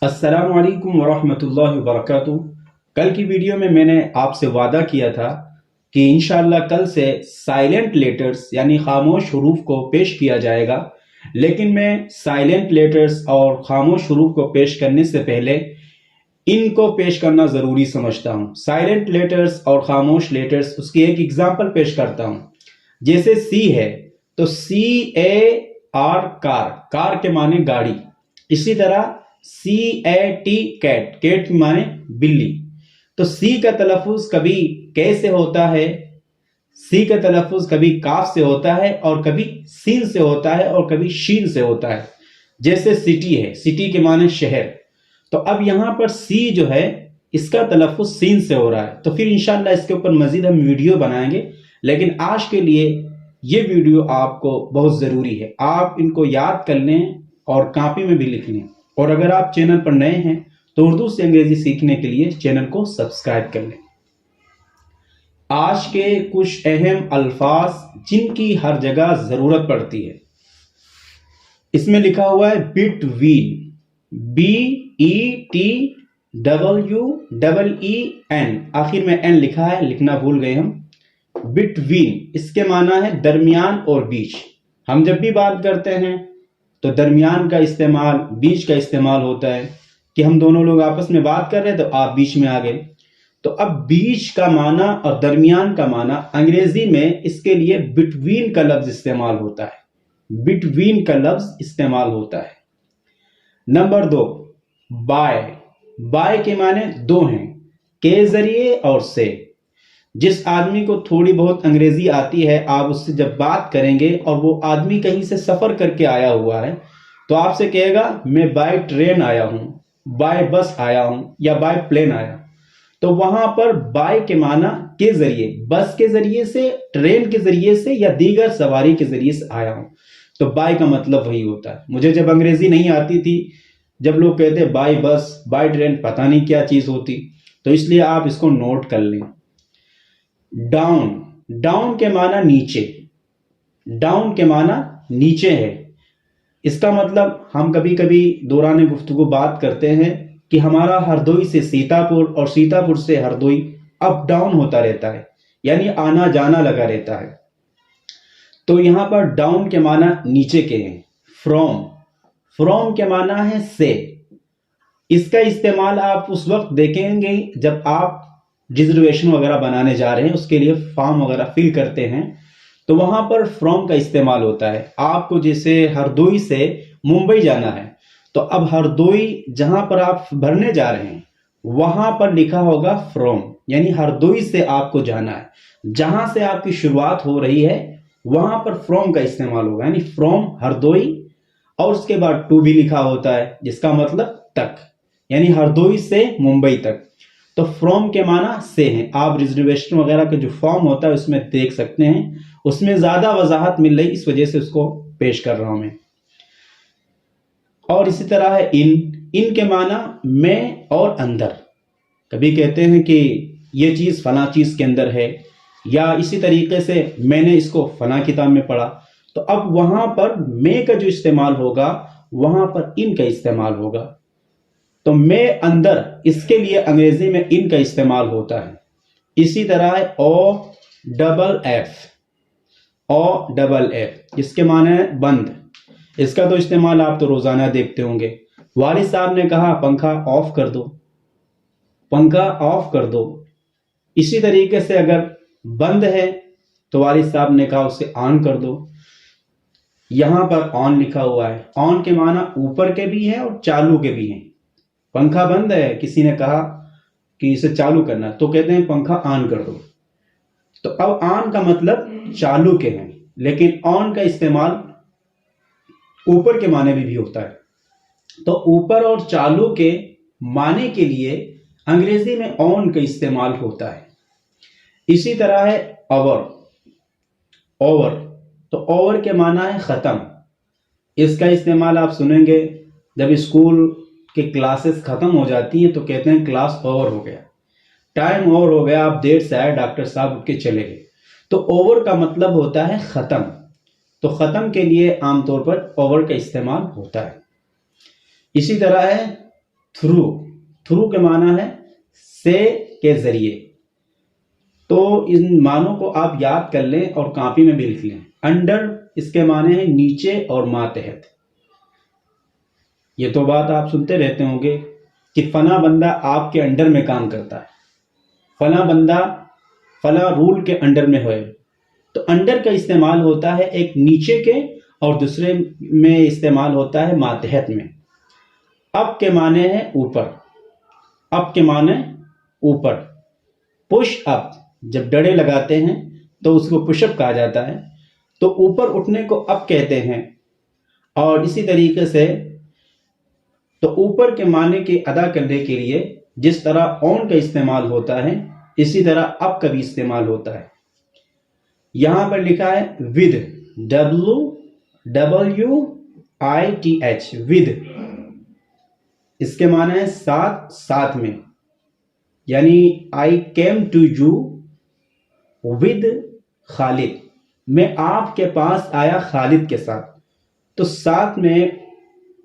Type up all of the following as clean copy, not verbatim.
अस्सलामु अलैकुम वरहमतुल्लाहि वबरकातुहू। कल की वीडियो में मैंने आपसे वादा किया था कि इंशाअल्लाह कल से साइलेंट लेटर्स यानी खामोश हरूफ को पेश किया जाएगा। लेकिन मैं साइलेंट लेटर्स और खामोश हरूफ को पेश करने से पहले इनको पेश करना ज़रूरी समझता हूँ। साइलेंट लेटर्स और खामोश लेटर्स, उसकी एक एग्जांपल पेश करता हूँ। जैसे सी है तो CAR कार, कार के माने गाड़ी। इसी तरह CAT कैट, कैट के माने बिल्ली। तो सी का तलफ़ुज़ कभी कै से होता है, सी का तलफ़ुज़ कभी काफ से होता है और कभी सीन से होता है और कभी शीन से होता है। जैसे सिटी है, सिटी के माने शहर। तो अब यहां पर सी जो है इसका तलफ़ुज़ सीन से हो रहा है। तो फिर इंशाअल्लाह इसके ऊपर मजीद हम वीडियो बनाएंगे, लेकिन आज के लिए ये वीडियो आपको बहुत ज़रूरी है। आप इनको याद कर लें और कापी में भी लिख लें। और अगर आप चैनल पर नए हैं तो उर्दू से अंग्रेजी सीखने के लिए चैनल को सब्सक्राइब कर लें। आज के कुछ अहम अल्फाज जिनकी हर जगह जरूरत पड़ती है। इसमें लिखा हुआ है बिटवीन, BETWEEN, आखिर में एन लिखा है, लिखना भूल गए हम। बिटवीन इसके माना है दरमियान और बीच। हम जब भी बात करते हैं तो दरमियान का इस्तेमाल, बीच का इस्तेमाल होता है कि हम दोनों लोग आपस में बात कर रहे हैं तो आप बीच में आ गए। तो अब बीच का माना और दरमियान का माना अंग्रेजी में इसके लिए बिटवीन का लफ्ज इस्तेमाल होता है। बिटवीन का लफ्ज इस्तेमाल होता है। Number 2, bye. बाय के माने दो हैं, के जरिए और से। जिस आदमी को थोड़ी बहुत अंग्रेजी आती है, आप उससे जब बात करेंगे और वो आदमी कहीं से सफर करके आया हुआ है तो आपसे कहेगा मैं बाय ट्रेन आया हूं, बाय बस आया हूं या बाय प्लेन आया। तो वहां पर बाय के माना के जरिए, बस के जरिए से, ट्रेन के जरिए से या दीगर सवारी के जरिए से आया हूं। तो बाय का मतलब वही होता है। मुझे जब अंग्रेजी नहीं आती थी, जब लोग कहते बाय बस, बाय ट्रेन, पता नहीं क्या चीज होती, तो इसलिए आप इसको नोट कर लें। डाउन, डाउन के माना नीचे, डाउन के माना नीचे है। इसका मतलब हम कभी कभी दौरान गुफ्तगू बात करते हैं कि हमारा हरदोई से सीतापुर और सीतापुर से हरदोई अप डाउन होता रहता है, यानी आना जाना लगा रहता है। तो यहां पर डाउन के माना नीचे के हैं। फ्रॉम, फ्रॉम के माना है से। इसका इस्तेमाल आप उस वक्त देखेंगे जब आप रिजर्वेशन वगैरह बनाने जा रहे हैं, उसके लिए फॉर्म वगैरह फिल करते हैं, तो वहां पर फ्रॉम का इस्तेमाल होता है। आपको जैसे हरदोई से मुंबई जाना है, तो अब हरदोई जहां पर आप भरने जा रहे हैं वहां पर लिखा होगा फ्रॉम, यानी हरदोई से आपको जाना है। जहां से आपकी शुरुआत हो रही है वहां पर फ्रॉम का इस्तेमाल होगा, यानी फ्रॉम हरदोई। और उसके बाद टू भी लिखा होता है जिसका मतलब तक, यानी हरदोई से मुंबई तक। तो फ्रॉम के माना से है। आप रिजर्वेशन वगैरह के जो फॉर्म होता है उसमें देख सकते हैं, उसमें ज्यादा वजाहत मिल रही, इस वजह से उसको पेश कर रहा हूं मैं। और इसी तरह है इन, इन के माना में और अंदर। कभी कहते हैं कि ये चीज फला चीज के अंदर है, या इसी तरीके से मैंने इसको फला किताब में पढ़ा। तो अब वहां पर में का जो इस्तेमाल होगा वहां पर इन का इस्तेमाल होगा। तो में अंदर, इसके लिए अंग्रेजी में इन का इस्तेमाल होता है। इसी तरह है OFF, OFF इसके माने है बंद। इसका तो इस्तेमाल आप तो रोजाना देखते होंगे। वालिद साहब ने कहा पंखा ऑफ कर दो, पंखा ऑफ कर दो। इसी तरीके से अगर बंद है तो वालिद साहब ने कहा उसे ऑन कर दो। यहां पर ऑन लिखा हुआ है। ऑन के माना ऊपर के भी हैं और चालू के भी हैं। पंखा बंद है, किसी ने कहा कि इसे चालू करना, तो कहते हैं पंखा ऑन कर दो। तो अब ऑन का मतलब चालू के हैं, लेकिन ऑन का इस्तेमाल ऊपर के माने में भी होता है। तो ऊपर और चालू के माने के लिए अंग्रेजी में ऑन का इस्तेमाल होता है। इसी तरह है ओवर, ओवर। तो ओवर के माना है खत्म। इसका इस्तेमाल आप सुनेंगे जब स्कूल के क्लासेस खत्म हो जाती हैं तो कहते हैं क्लास ओवर हो गया, टाइम ओवर हो गया, आप देर से आए, डॉक्टर साहब उठ के चले गए। तो ओवर का मतलब होता है खत्म। तो खत्म के लिए आमतौर पर ओवर का इस्तेमाल होता है। इसी तरह है थ्रू, थ्रू के माना है से के जरिए। तो इन मानों को आप याद कर लें और कॉपी में भी लिख लें। अंडर इसके माने हैं नीचे और मातहत। ये तो बात आप सुनते रहते होंगे कि फला बंदा आपके अंडर में काम करता है, फला बंदा फला रूल के अंडर में है। तो अंडर का इस्तेमाल होता है एक नीचे के और दूसरे में इस्तेमाल होता है मातहत में। अप के माने हैं ऊपर, अप के माने ऊपर। पुश अप, जब डड़े लगाते हैं तो उसको पुशअप कहा जाता है। तो ऊपर उठने को अप कहते हैं। और इसी तरीके से तो ऊपर के माने के अदा करने के लिए जिस तरह ऑन का इस्तेमाल होता है, इसी तरह अप का भी इस्तेमाल होता है। यहां पर लिखा है विद, WWITH, विद। इसके माने है साथ, साथ में। यानी I came to you with Khalid, मैं आपके पास आया खालिद के साथ। तो साथ में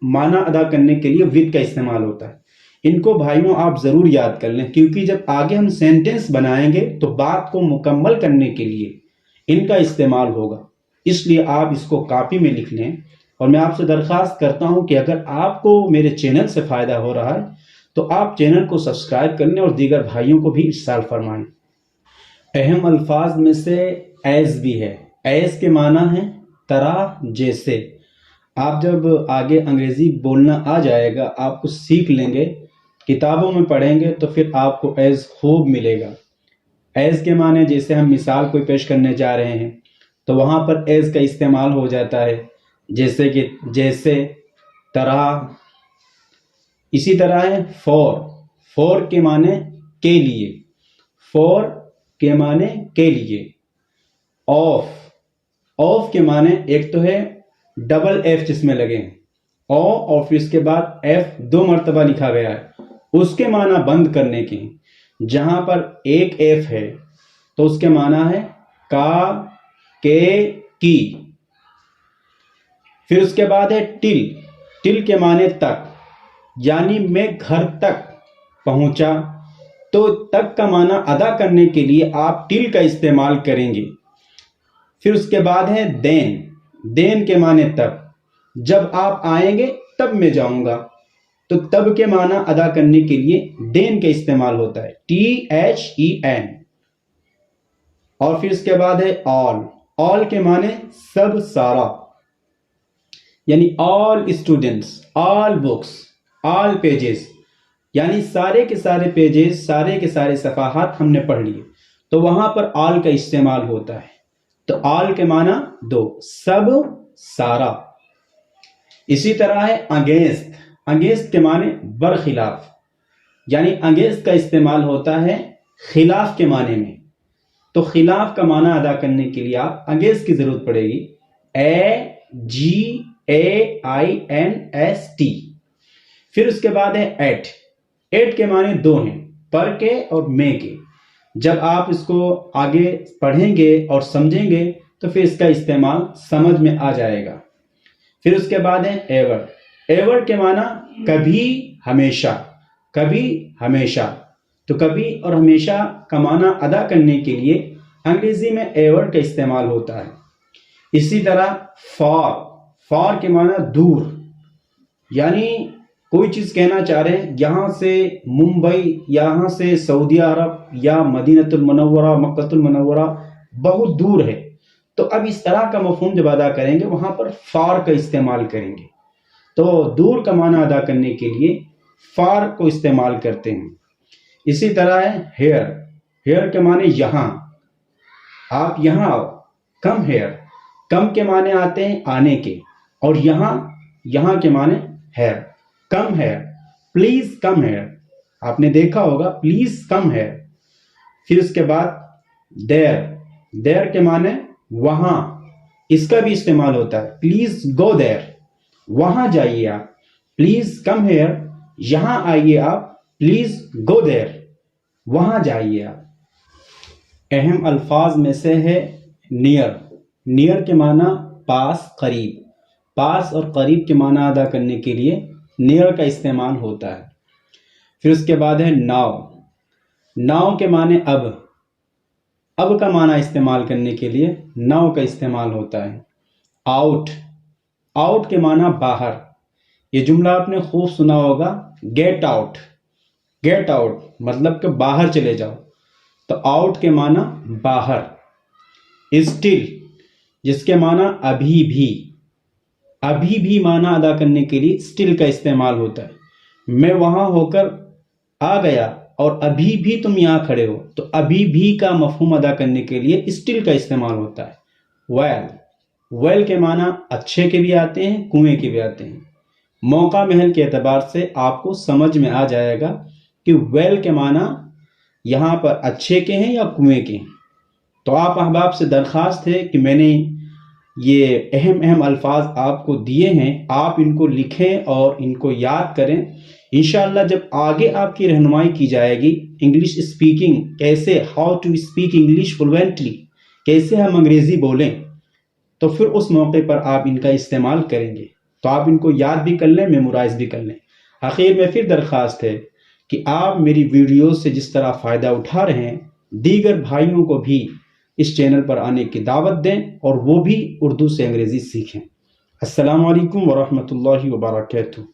माना अदा करने के लिए विद का इस्तेमाल होता है। इनको भाइयों आप जरूर याद कर लें, क्योंकि जब आगे हम सेंटेंस बनाएंगे तो बात को मुकम्मल करने के लिए इनका इस्तेमाल होगा। इसलिए आप इसको कॉपी में लिख लें। और मैं आपसे दरख्वास्त करता हूं कि अगर आपको मेरे चैनल से फ़ायदा हो रहा है तो आप चैनल को सब्सक्राइब करने और दीगर भाइयों को भी इरशाल फरमाएं। अहम अल्फाज में से एज भी है। एज के माना है तरह, जैसे। आप जब आगे अंग्रेज़ी बोलना आ जाएगा, आप कुछ सीख लेंगे, किताबों में पढ़ेंगे, तो फिर आपको एज खूब मिलेगा। एज के माने जैसे हम मिसाल कोई पेश करने जा रहे हैं तो वहाँ पर एज का इस्तेमाल हो जाता है, जैसे कि जैसे, तरह। इसी तरह है फॉर, फॉर के माने के लिए, फॉर के माने के लिए। ऑफ, ऑफ के माने एक तो है डबल एफ जिसमें लगे हैं, ओ और फिर इसके बाद एफ 2 मरतबा लिखा गया है, उसके माना बंद करने के। जहां पर एक एफ है तो उसके माना है का, के, की। फिर उसके बाद है टिल, टिल के माने तक, यानी मैं घर तक पहुंचा। तो तक का माना अदा करने के लिए आप टिल का इस्तेमाल करेंगे। फिर उसके बाद है देन, देन के माने तब, जब आप आएंगे तब मैं जाऊंगा। तो तब के माना अदा करने के लिए देन का इस्तेमाल होता है, THEN। और फिर इसके बाद है ऑल, ऑल के माने सब, सारा, यानी all students, all books, all pages, यानी सारे के सारे पेजेस, सारे के सारे सफ़ाहात हमने पढ़ लिए, तो वहां पर ऑल का इस्तेमाल होता है। तो ऑल के माना 2, सब, सारा। इसी तरह है अगेंस्ट, अगेंस्ट के माने बरखिलाफ, यानी अगेंस्ट का इस्तेमाल होता है खिलाफ के माने में। तो खिलाफ का माना अदा करने के लिए आप अगेंस्ट की जरूरत पड़ेगी, AGAINST। फिर उसके बाद है एट, एट के माने 2 हैं, पर के और में के। जब आप इसको आगे पढ़ेंगे और समझेंगे तो फिर इसका इस्तेमाल समझ में आ जाएगा। फिर उसके बाद है एवर, एवर के माना कभी, हमेशा, कभी, हमेशा। तो कभी और हमेशा का माना अदा करने के लिए अंग्रेजी में एवर का इस्तेमाल होता है। इसी तरह फॉर, फॉर के माना दूर, यानी कोई चीज़ कहना चाह रहे हैं यहाँ से मुंबई, यहाँ से सऊदी अरब या मदीनतुल मुनव्वरा, मक्कतुल मुनव्वरा बहुत दूर है। तो अब इस तरह का मफहूम जब अदा करेंगे वहाँ पर फार का इस्तेमाल करेंगे। तो दूर का माना अदा करने के लिए फार को इस्तेमाल करते हैं। इसी तरह है हेयर, हेयर के माने यहाँ, आप यहाँ आओ, कम हेयर, कम के माने आते हैं आने के, और यहाँ, यहाँ के माने here, come here, please come here. आपने देखा होगा प्लीज कम हेयर। फिर उसके बाद देयर, देयर के माने वहां, इसका भी इस्तेमाल होता है, प्लीज गो देयर, वहां जाइए आप, प्लीज कम हेयर, यहां आइए आप, प्लीज गो देयर, वहां जाइए आप। अहम अल्फाज में से है नियर, नियर के माना पास, करीब, पास और करीब के माना अदा करने के लिए नियर का इस्तेमाल होता है। फिर उसके बाद है नाव। नाव के माने अब का माना इस्तेमाल करने के लिए नाव का इस्तेमाल होता है। आउट, आउट के माना बाहर। ये जुमला आपने खूब सुना होगा, गेट आउट। गेट आउट मतलब कि बाहर चले जाओ, तो आउट के माना बाहर। स्टिल, जिसके माना अभी भी माना अदा करने के लिए स्टिल का इस्तेमाल होता है। मैं वहां होकर आ गया और अभी भी तुम यहाँ खड़े हो, तो अभी भी का मफहूम अदा करने के लिए स्टिल का इस्तेमाल होता है। वेल, वेल के माना अच्छे के भी आते हैं, कुएं के भी आते हैं। मौका महल के एतबार से आपको समझ में आ जाएगा कि वेल के माना यहाँ पर अच्छे के हैं या कुएं के हैं। तो आप अहबाब से दरख्वास्त है कि मैंने ये अहम अल्फाज आपको दिए हैं, आप इनको लिखें और इनको याद करें। इंशाअल्लाह जब आगे आपकी रहनुमाई की जाएगी इंग्लिश स्पीकिंग, कैसे, how to speak English fluently, कैसे हम अंग्रेज़ी बोलें, तो फिर उस मौके पर आप इनका इस्तेमाल करेंगे। तो आप इनको याद भी कर लें, मेमोराइज भी कर लें। आखिर में फिर दरख्वास्त है कि आप मेरी वीडियो से जिस तरह फ़ायदा उठा रहे हैं, दीगर भाइयों को भी इस चैनल पर आने की दावत दें और वो भी उर्दू से अंग्रेज़ी सीखें। अस्सलामु अलैकुम वरहमतुल्लाहि वबरकातुहू।